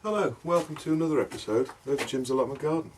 Hello, welcome to another episode of Jim's Allotment Garden.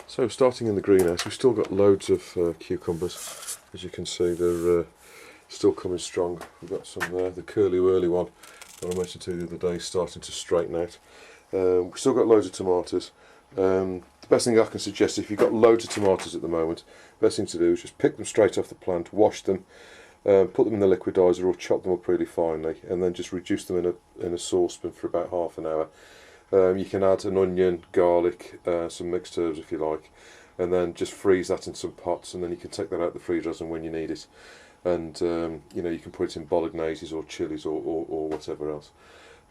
So starting in the greenhouse, we've still got loads of cucumbers. As you can see, they're still coming strong. We've got some there, the curly whirly one that I mentioned to you the other day is starting to straighten out. We've still got loads of tomatoes. The best thing I can suggest, if you've got loads of tomatoes at the moment, the best thing to do is just pick them straight off the plant, wash them, put them in the liquidizer or chop them up really finely, and then just reduce them in a saucepan for about half an hour. You can add an onion, garlic, some mixed herbs if you like, and then just freeze that in some pots, and then you can take that out of the freezer as and when you need it. And you can put it in bologneses or chilies or whatever else.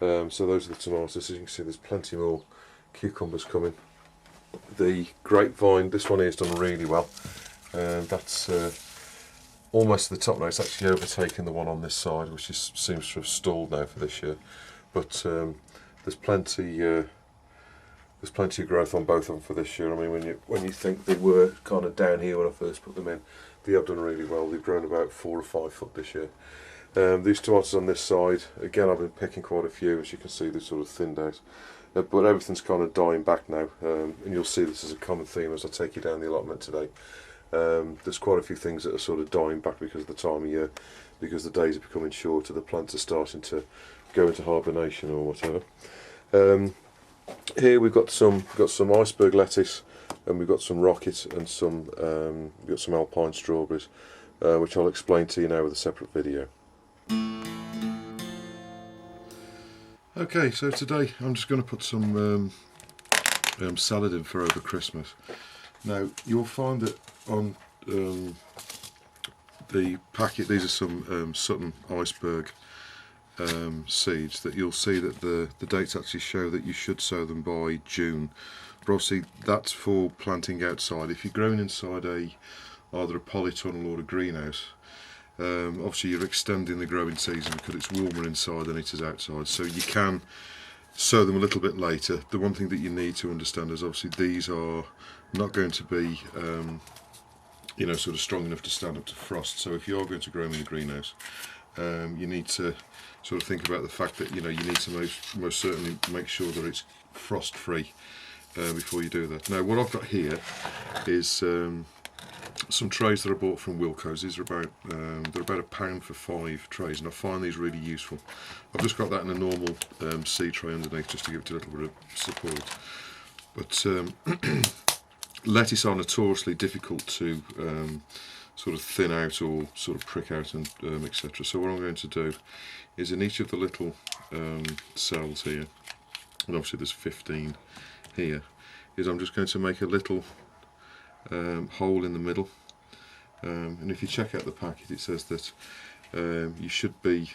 So those are the tomatoes. As you can see, there's plenty more cucumbers coming. The grapevine, this one here has done really well. That's almost to the top now. It's actually overtaken the one on this side, which seems to have stalled now for this year. But there's plenty of growth on both of them for this year. I mean, when you think they were kind of down here when I first put them in, they have done really well. They've grown about 4 or 5 foot this year. These tomatoes on this side, again, I've been picking quite a few. As you can see, they're sort of thinned out, but everything's kind of dying back now. And you'll see this is a common theme as I take you down the allotment today. There's quite a few things that are sort of dying back because of the time of year, because the days are becoming shorter, the plants are starting to go into hibernation or whatever. Here we've got some iceberg lettuce, and we've got some rocket and we've got some alpine strawberries, which I'll explain to you now with a separate video. Okay, so today I'm just going to put some salad in for over Christmas. Now you'll find that on the packet, these are some Sutton iceberg seeds, that you'll see that the dates actually show that you should sow them by June, but obviously that's for planting outside. If you're growing inside either a polytunnel or a greenhouse, obviously you're extending the growing season because it's warmer inside than it is outside, so you can sow them a little bit later. The one thing that you need to understand is obviously these are not going to be sort of strong enough to stand up to frost, so if you are going to grow them in the greenhouse, you need to sort of think about the fact that you need to most certainly make sure that it's frost free before you do that. Now what I've got here is some trays that I bought from Wilco's. These are about £1 for 5 trays, and I find these really useful. I've just got that in a normal seed tray underneath just to give it a little bit of support. But lettuce are notoriously difficult to sort of thin out or sort of prick out and etc. So what I'm going to do is in each of the little cells here, and obviously there's 15 here, is I'm just going to make a little hole in the middle, and if you check out the packet, it says that you should be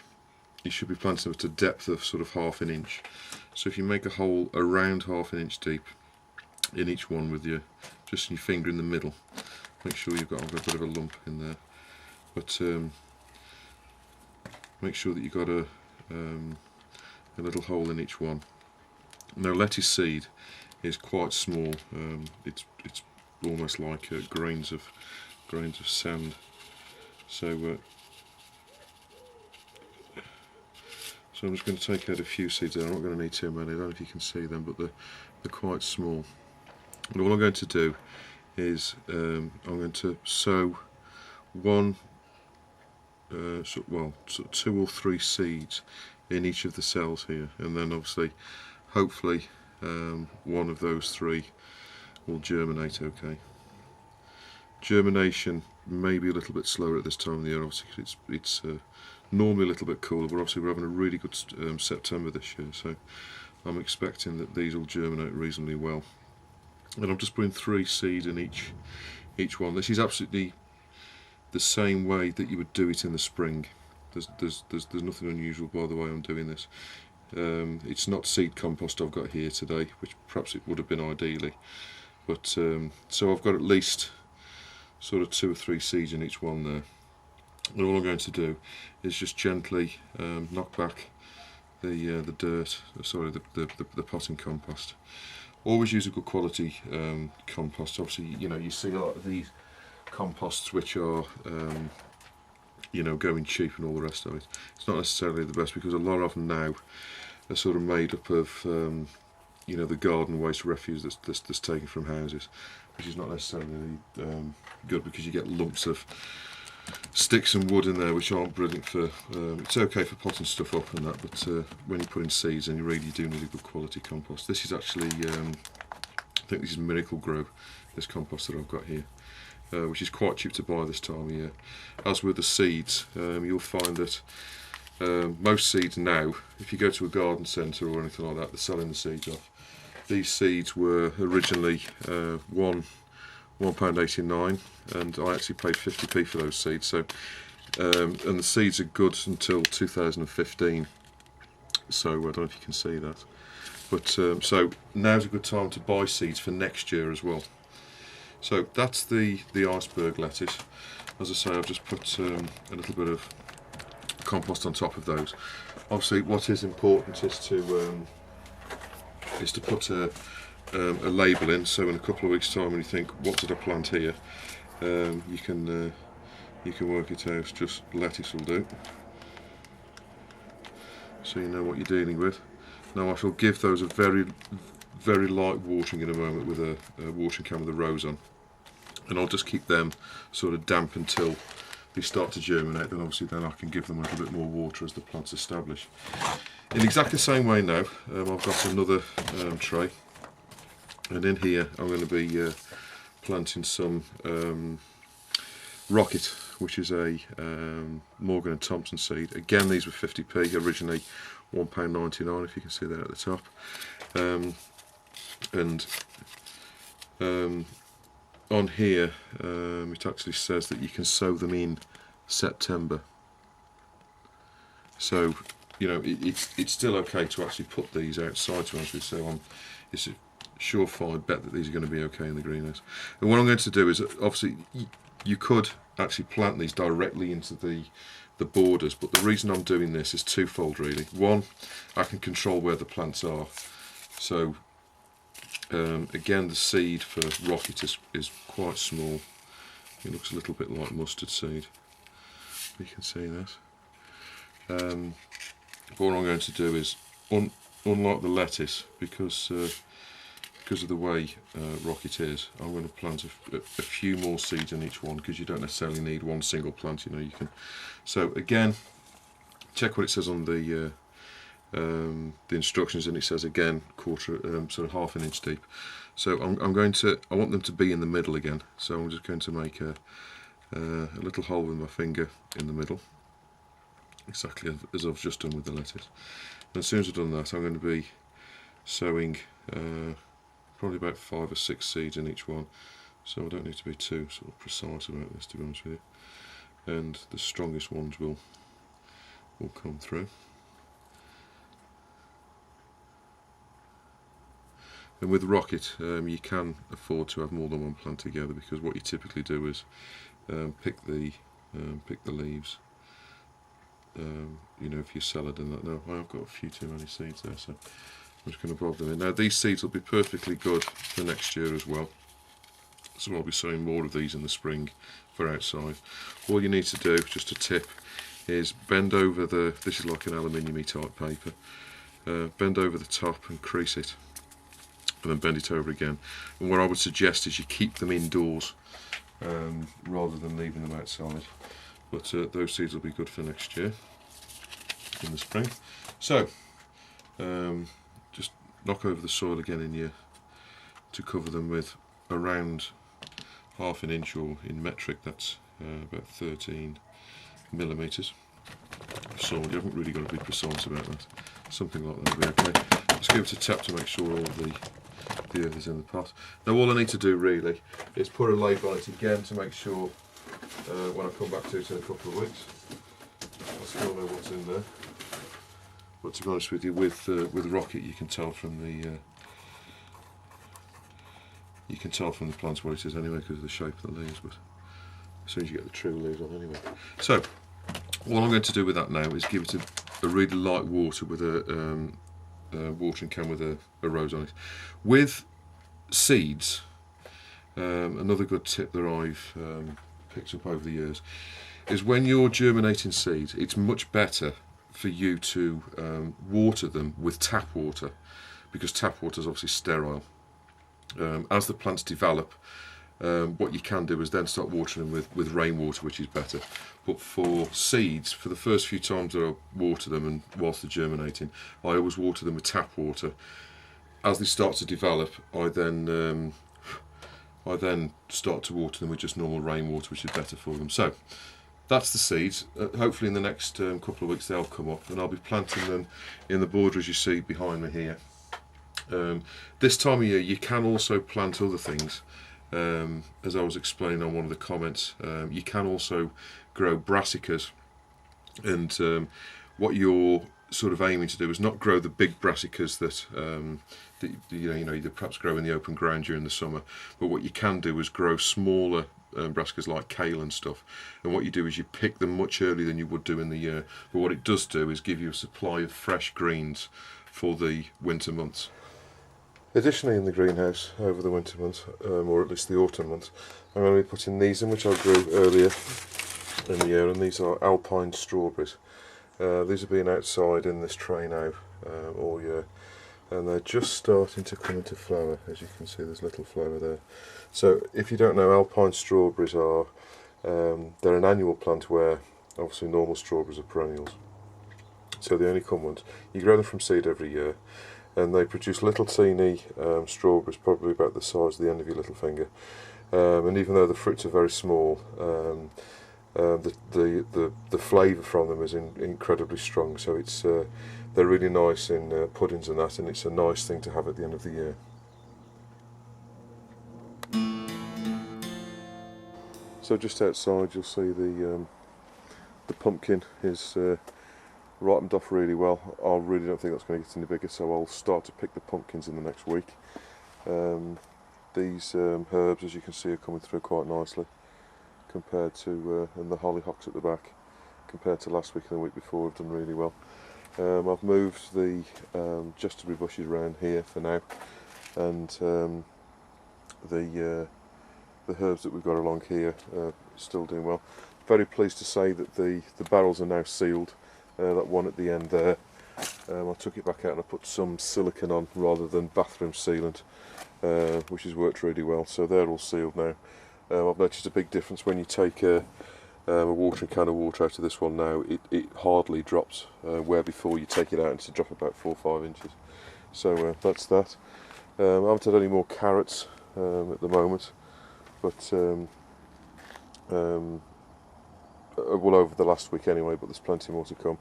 planting them at a depth of sort of ½ an inch. So if you make a hole around ½ an inch deep in each one with your finger in the middle, make sure you've got a bit of a lump in there, but make sure that you've got a little hole in each one. Now lettuce seed is quite small. It's almost like grains of sand. So I'm just going to take out a few seeds there. I'm not going to need too many. I don't know if you can see them, but they're quite small. And all I'm going to do is I'm going to sow one, sort of 2 or 3 seeds in each of the cells here, and then obviously, hopefully, one of those 3 will germinate okay. Germination maybe a little bit slower at this time of the year, obviously, 'cause it's normally a little bit cooler, but obviously we're having a really good September this year, so I'm expecting that these will germinate reasonably well. And I'm just putting 3 seeds in each one. This is absolutely the same way that you would do it in the spring. There's nothing unusual by the way I'm doing this. It's not seed compost I've got here today, which perhaps it would have been ideally, but so I've got at least sort of 2 or 3 seeds in each one there. And all I'm going to do is just gently knock back the dirt, sorry, the potting compost. Always use a good quality compost. Obviously, you know, you see a lot of these composts which are you know, going cheap and all the rest of it. It's not necessarily the best, because a lot of them now are sort of made up of you know, the garden waste refuse that's taken from houses, which is not necessarily good, because you get lumps of sticks and wood in there which aren't brilliant for it's okay for potting stuff up and that, but when you put in seeds, then you really do need a good quality compost. This is actually I think this is Miracle Grow, this compost that I've got here, which is quite cheap to buy this time of year. As with the seeds, you'll find that most seeds now, if you go to a garden centre or anything like that, they're selling the seeds off. These seeds were originally £1.89, and I actually paid 50p for those seeds. So, and the seeds are good until 2015. So I don't know if you can see that, but so now's a good time to buy seeds for next year as well. So that's the iceberg lettuce. As I say, I've just put a little bit of compost on top of those. Obviously, what is important is to put a label in, so in a couple of weeks' time, when you think, what did I plant here, you can work it out. Just lettuce will do, so you know what you're dealing with. Now I shall give those a very light watering in a moment with a watering can with a rose on, and I'll just keep them sort of damp until they start to germinate. Then obviously then I can give them a little bit more water as the plants establish. In exactly the same way now, I've got another tray, and in here I'm going to be planting some Rocket, which is a Morgan and Thompson seed. Again, these were 50p, originally £1.99, if you can see that at the top. And on here it actually says that you can sow them in September. So, you know, it's still okay to actually put these outside, to be honest with you. So it's a surefire bet that these are going to be okay in the greenhouse. And what I'm going to do is, obviously, you could actually plant these directly into the borders, but the reason I'm doing this is twofold really. One, I can control where the plants are. So again, the seed for Rocket is quite small. It looks a little bit like mustard seed. You can see that. But what I'm going to do is, unlike the lettuce, because of the way Rocket is, I'm going to plant a few more seeds in each one, because you don't necessarily need one single plant. You know, you can. So again, check what it says on the instructions, and it says again sort of half an inch deep. So I want them to be in the middle again. So I'm just going to make a little hole with my finger in the middle, exactly as I've just done with the lettuce. And as soon as I've done that, I'm going to be sowing probably about 5 or 6 seeds in each one. So I don't need to be too sort of precise about this, to be honest with you. And the strongest ones will come through. And with Rocket, you can afford to have more than one plant together, because what you typically do is pick the leaves. You know, for your salad and that. Now I've got a few too many seeds there, so I'm just going to bob them in. Now these seeds will be perfectly good for next year as well, so I'll be sowing more of these in the spring for outside. All you need to do, just a tip, is bend over this is like an aluminium-y type paper, bend over the top and crease it, and then bend it over again. And what I would suggest is you keep them indoors rather than leaving them outside. But those seeds will be good for next year in the spring. So just knock over the soil again in here to cover them with around half an inch, or in metric that's about 13 millimetres of soil. You haven't really got to be precise about that. Something like that will be okay. Just give it a tap to make sure all the earth is in the pot. Now all I need to do really is put a label on it again to make sure when I come back to it in a couple of weeks I still know what's in there. But to be honest with you, with Rocket you can tell from the plants what it is anyway, because of the shape of the leaves, but as soon as you get the true leaves on anyway. So what I'm going to do with that now is give it a really light water with a watering can with a rose on it. With seeds, another good tip that I've picked up over the years is when you're germinating seeds, it's much better for you to water them with tap water, because tap water is obviously sterile. As the plants develop, what you can do is then start watering them with rainwater, which is better. But for seeds, for the first few times that I water them and whilst they're germinating, I always water them with tap water. As they start to develop, I then start to water them with just normal rainwater, which is better for them. So that's the seeds. Hopefully in the next couple of weeks they'll come up, and I'll be planting them in the border as you see behind me here. This time of year you can also plant other things. As I was explaining on one of the comments, you can also grow brassicas, and what you're sort of aiming to do is not grow the big brassicas that you perhaps grow in the open ground during the summer, but what you can do is grow smaller brassicas like kale and stuff, and what you do is you pick them much earlier than you would do in the year, but what it does do is give you a supply of fresh greens for the winter months. Additionally, in the greenhouse over the winter months, or at least the autumn months, I'm going to be putting these in, which I grew earlier in the year, and these are alpine strawberries. These have been outside in this tray now all year, and they're just starting to come into flower. As you can see, there's little flower there. So if you don't know, alpine strawberries are they're an annual plant, where obviously normal strawberries are perennials. So they only come once. You grow them from seed every year, and they produce little teeny strawberries, probably about the size of the end of your little finger. And even though the fruits are very small, the flavour from them is incredibly strong. So it's they're really nice in puddings and that, and it's a nice thing to have at the end of the year. So just outside you'll see the pumpkin is ripened off really well. I really don't think that's going to get any bigger, so I'll start to pick the pumpkins in the next week. These herbs, as you can see, are coming through quite nicely compared to, and the hollyhocks at the back, compared to last week and the week before, have done really well. I've moved the justice bushes around here for now, and the herbs that we've got along here are still doing well. Very pleased to say that the barrels are now sealed. That one at the end there, I took it back out and I put some silicone on rather than bathroom sealant, which has worked really well. So they're all sealed now. I've noticed a big difference when you take a watering can of water out of this one now. It hardly drops, where before you take it out and it's a drop about 4 or 5 inches. So that's that. I haven't had any more carrots at the moment, but well, over the last week anyway, but there's plenty more to come.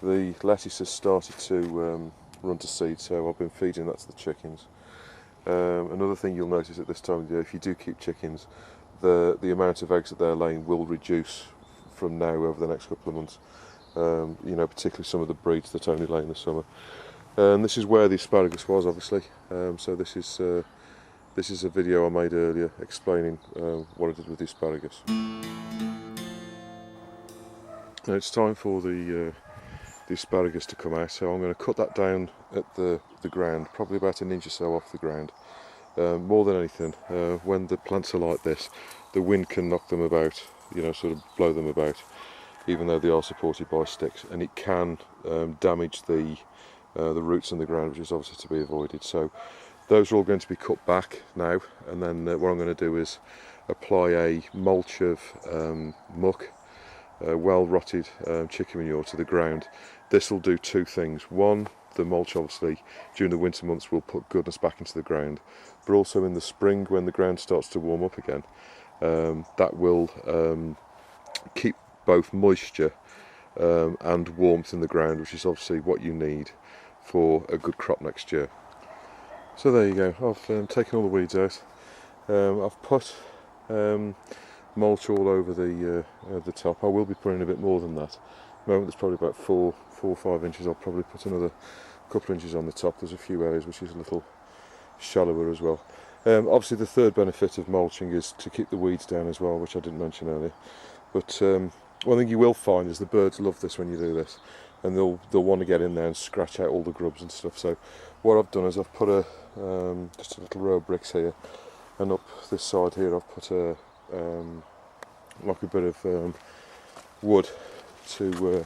The lettuce has started to run to seed, so I've been feeding that to the chickens. Another thing you'll notice at this time of the year, if you do keep chickens, the amount of eggs that they're laying will reduce from now over the next couple of months. Particularly some of the breeds that only lay in the summer. And this is where the asparagus was, obviously. So this is a video I made earlier explaining what I did with the asparagus. Now it's time for the asparagus to come out, so I'm going to cut that down at the ground, probably about 1 inch or so off the ground. More than anything, when the plants are like this, the wind can knock them about, sort of blow them about, even though they are supported by sticks, and it can damage the roots in the ground, which is obviously to be avoided. So those are all going to be cut back now, and then what I'm going to do is apply a mulch of muck, well rotted chicken manure to the ground. This will do two things. One, the mulch obviously during the winter months will put goodness back into the ground, but also in the spring when the ground starts to warm up again, that will keep both moisture and warmth in the ground, which is obviously what you need for a good crop next year. So there you go, I've taken all the weeds out. I've put mulch all over the top. I will be putting a bit more than that. At the moment there's probably about 4 or 5 inches. I'll probably put another couple of inches on the top. There's a few areas which is a little shallower as well. Obviously the third benefit of mulching is to keep the weeds down as well, which I didn't mention earlier. But one thing you will find is the birds love this when you do this, and they'll want to get in there and scratch out all the grubs and stuff. So what I've done is I've put just a little row of bricks here, and up this side here I've put like a bit of wood to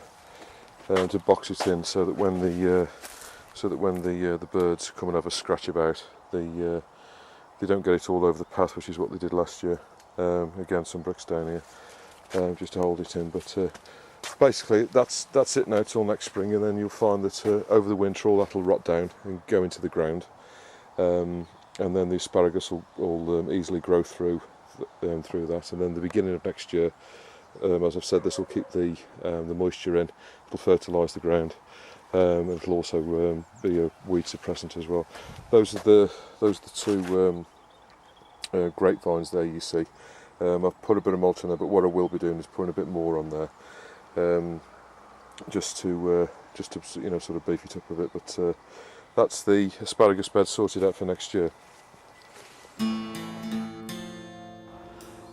box it in, so that when the birds come and have a scratch about, they don't get it all over the path, which is what they did last year. Again, some bricks down here just to hold it in. But basically that's it now till next spring, and then you'll find that over the winter all that'll rot down and go into the ground, and then the asparagus will easily grow through that. And then the beginning of next year, as I've said, this will keep the moisture in. It'll fertilise the ground. It'll also be a weed suppressant as well. Those are the two grapevines there you see. I've put a bit of mulch on there, but what I will be doing is putting a bit more on there, just to sort of beef it up a bit. But that's the asparagus bed sorted out for next year.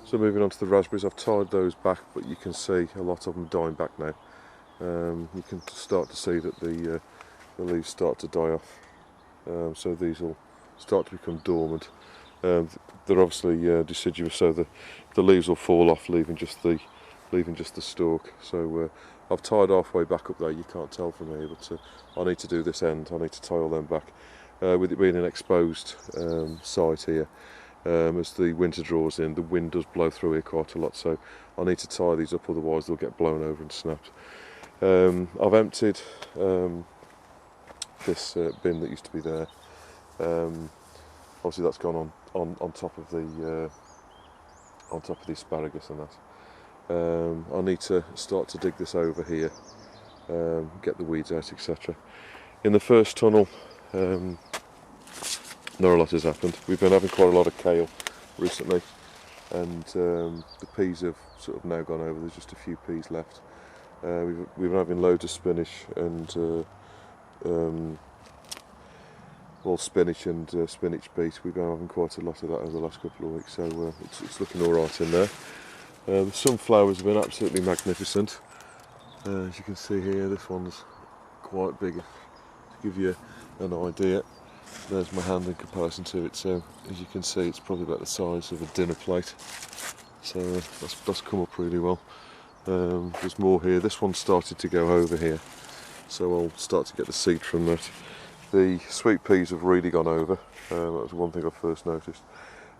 So moving on to the raspberries, I've tied those back, but you can see a lot of them dying back now. You can start to see that the leaves start to die off, so these will start to become dormant. They're obviously deciduous, so the leaves will fall off, leaving just the stalk. So I've tied halfway back up there. You can't tell from here, but I need to do this end. I need to tie all them back. With it being an exposed site here, as the winter draws in, the wind does blow through here quite a lot. So I need to tie these up, otherwise they'll get blown over and snapped. I've emptied this bin that used to be there. Obviously that's gone on top of the asparagus and that. I need to start to dig this over here, get the weeds out, etc. In the first tunnel, not a lot has happened. We've been having quite a lot of kale recently, and the peas have sort of now gone over. There's just a few peas left. We've been having loads of spinach and spinach and spinach beet. We've been having quite a lot of that over the last couple of weeks, so it's looking all right in there. The sunflowers have been absolutely magnificent. As you can see here, this one's quite big. To give you an idea, there's my hand in comparison to it. So as you can see, it's probably about the size of a dinner plate. So that's come up really well. There's more here. This one started to go over here, so I'll start to get the seed from that. The sweet peas have really gone over. That was one thing I first noticed.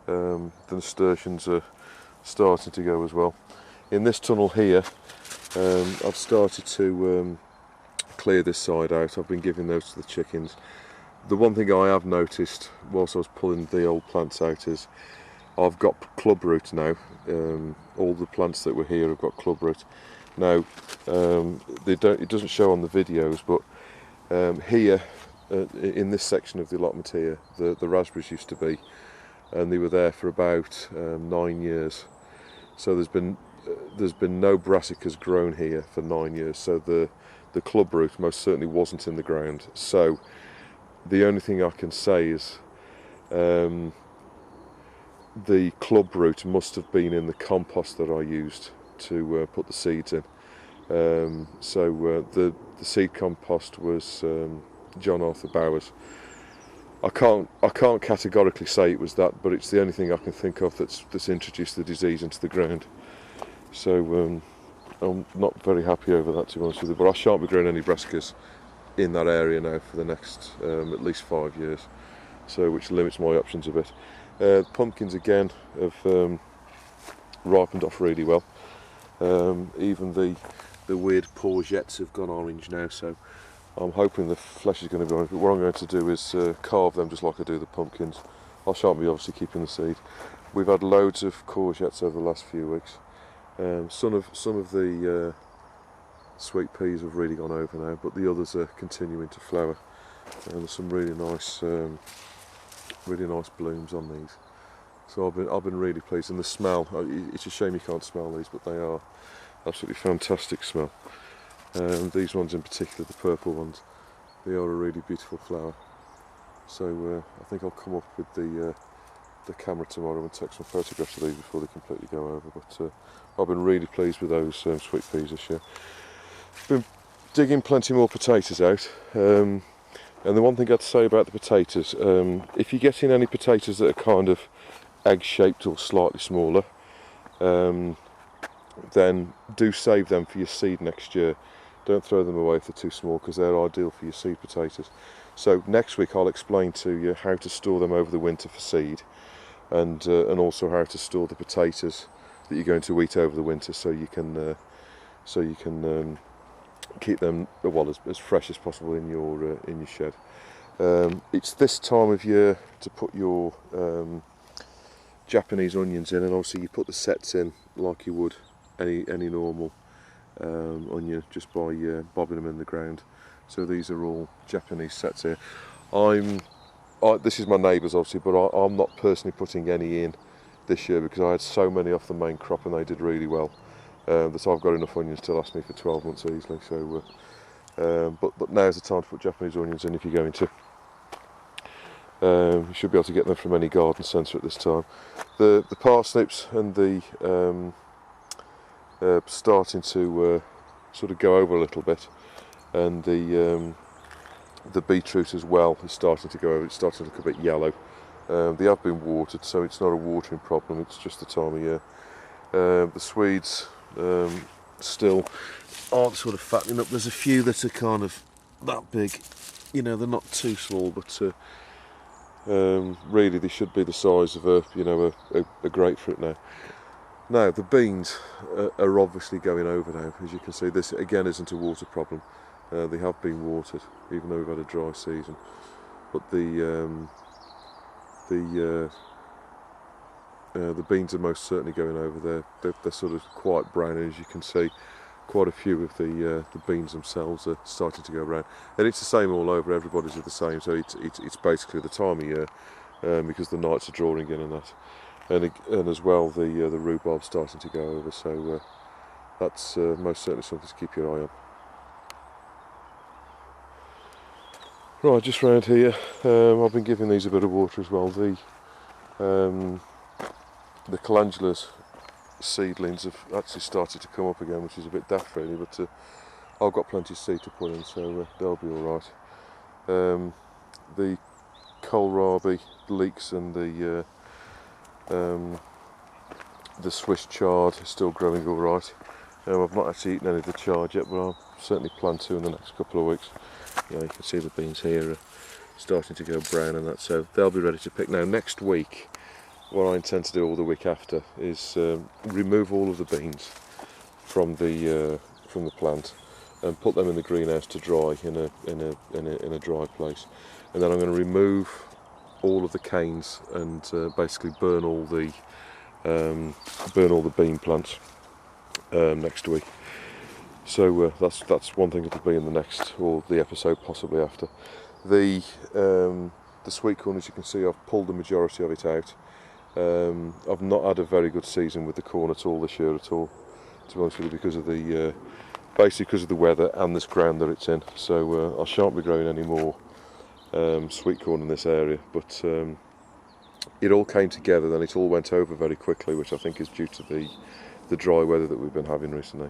The nasturtiums are starting to go as well. In this tunnel here, I've started to clear this side out. I've been giving those to the chickens. The one thing I have noticed whilst I was pulling the old plants out is I've got club root now. All the plants that were here have got club root. Now, it doesn't show on the videos, but here, in this section of the allotment here, the raspberries used to be, and they were there for about 9 years. So there's been no brassicas grown here for 9 years. So the club root most certainly wasn't in the ground. So the only thing I can say is the club root must have been in the compost that I used to put the seeds in. So the seed compost was John Arthur Bowers. I can't categorically say it was that, but it's the only thing I can think of that's introduced the disease into the ground. So I'm not very happy over that, to be honest with you. But I shan't be growing any brassicas in that area now for the next at least 5 years. So which limits my options a bit. Pumpkins again have ripened off really well. Even the weird courgettes have gone orange now, so I'm hoping the flesh is going to be orange. But what I'm going to do is carve them just like I do the pumpkins. I shan't be obviously keeping the seed. We've had loads of courgettes over the last few weeks. Some of the sweet peas have really gone over now, but the others are continuing to flower. And there's some really nice blooms on these. So I've been really pleased, and the smell. It's a shame you can't smell these, but they are absolutely fantastic smell. These ones in particular, the purple ones, they are a really beautiful flower. So I think I'll come up with the camera tomorrow and take some photographs of these before they completely go over. But I've been really pleased with those sweet peas this year. Been digging plenty more potatoes out. And the one thing I'd say about the potatoes, if you're getting any potatoes that are kind of egg-shaped or slightly smaller, then do save them for your seed next year. Don't throw them away if they're too small, because they're ideal for your seed potatoes. So next week I'll explain to you how to store them over the winter for seed, and also how to store the potatoes that you're going to eat over the winter, so you can keep them as fresh as possible in your shed. It's this time of year to put your Japanese onions in, and obviously you put the sets in like you would any normal onion, just by bobbing them in the ground. So these are all Japanese sets here. This is my neighbour's obviously, but I'm not personally putting any in this year because I had so many off the main crop and they did really well. That I've got enough onions to last me for 12 months easily. So, but now's the time to put Japanese onions in if you're going to. You should be able to get them from any garden centre at this time. The parsnips and the starting to sort of go over a little bit, and the beetroot as well is starting to go over. It's starting to look a bit yellow. They have been watered, so it's not a watering problem. It's just the time of year. The Swedes still aren't sort of fattening up. There's a few that are kind of that big. You know, they're not too small, but really they should be the size of a grapefruit now. Now the beans are obviously going over now. As you can see, this again isn't a water problem. They have been watered, even though we've had a dry season. But the beans are most certainly going over there. They're sort of quite brown, and as you can see, quite a few of the beans themselves are starting to go brown. And it's the same all over. Everybody's the same. So it's basically the time of year, because the nights are drawing in and that. And as well, the rhubarb's starting to go over, so that's most certainly something to keep your eye on. Right, just round here, I've been giving these a bit of water as well. The calendula's seedlings have actually started to come up again, which is a bit daft really, but I've got plenty of seed to put in, so they'll be all right. The kohlrabi leeks and the Swiss chard is still growing all right. I've not actually eaten any of the chard yet, but I'll certainly plan to in the next couple of weeks. You can see the beans here are starting to go brown and that, so they'll be ready to pick. Now next week, what I intend to do, all the week after, is remove all of the beans from the plant and put them in the greenhouse to dry in a dry place, and then I'm going to remove all of the canes and basically burn all the bean plants next week. So that's one thing that'll be in the next, or the episode possibly after. The sweet corn, as you can see, I've pulled the majority of it out. I've not had a very good season with the corn at all this year at all, to be honest with you, because of the basically because of the weather and this ground that it's in. So I shan't be growing any more sweet corn in this area, but it all came together, then it all went over very quickly, which I think is due to the dry weather that we've been having recently.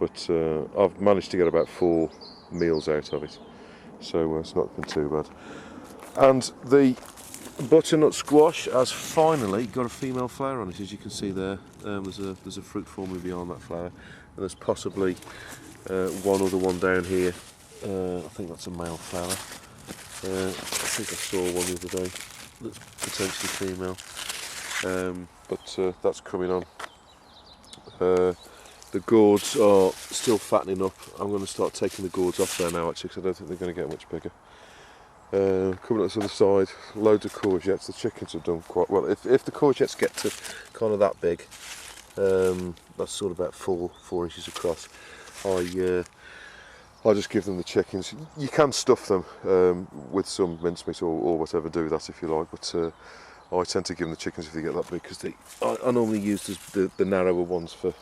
But I've managed to get about 4 meals out of it, so it's not been too bad. And the butternut squash has finally got a female flower on it, as you can see there. There's a fruit forming behind that flower, and there's possibly one other one down here. I think that's a male flower. I think I saw one the other day that's potentially female, but that's coming on. The gourds are still fattening up. I'm going to start taking the gourds off there now actually, because I don't think they're going to get much bigger. Coming up to the side, loads of courgettes. The chickens have done quite well. If the courgettes get to kind of that big, that's sort of about 4 inches across, I just give them the chickens. You can stuff them with some mincemeat or whatever, do that if you like, but I tend to give them the chickens if they get that big, because I normally use the narrower ones for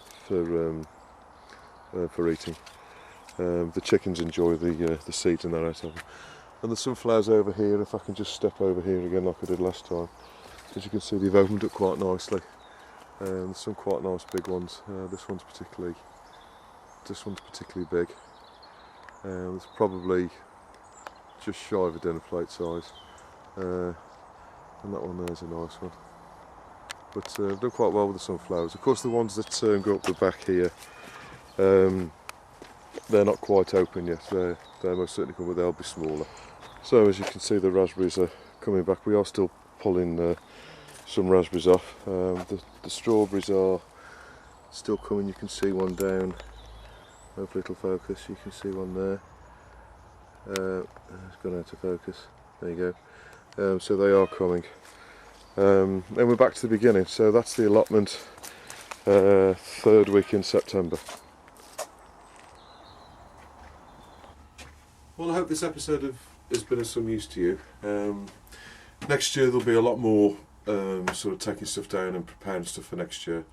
eating. The chickens enjoy the seeds and that out of them. And there's some flowers over here. If I can just step over here again like I did last time, as you can see they've opened up quite nicely. There's some quite nice big ones. This one's particularly big. It's probably just shy of a dinner plate size, and that one there's a nice one. But they've done quite well with the sunflowers. Of course, the ones that go up the back here, they're not quite open yet. They're most certainly coming, but they'll be smaller. So as you can see, the raspberries are coming back. We are still pulling some raspberries off. The strawberries are still coming. You can see one down. Hopefully it'll focus. You can see one there. It's gone out of focus. There you go. So they are coming. Then we're back to the beginning. So that's the allotment, 3rd week in September. Well, I hope this episode has been of some use to you. Next year there'll be a lot more sort of taking stuff down and preparing stuff for next year,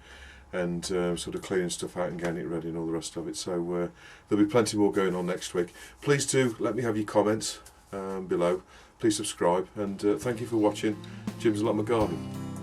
and sort of cleaning stuff out and getting it ready and all the rest of it. So there'll be plenty more going on next week. Please do let me have your comments below. Please subscribe, and thank you for watching Jim's Allotment Garden.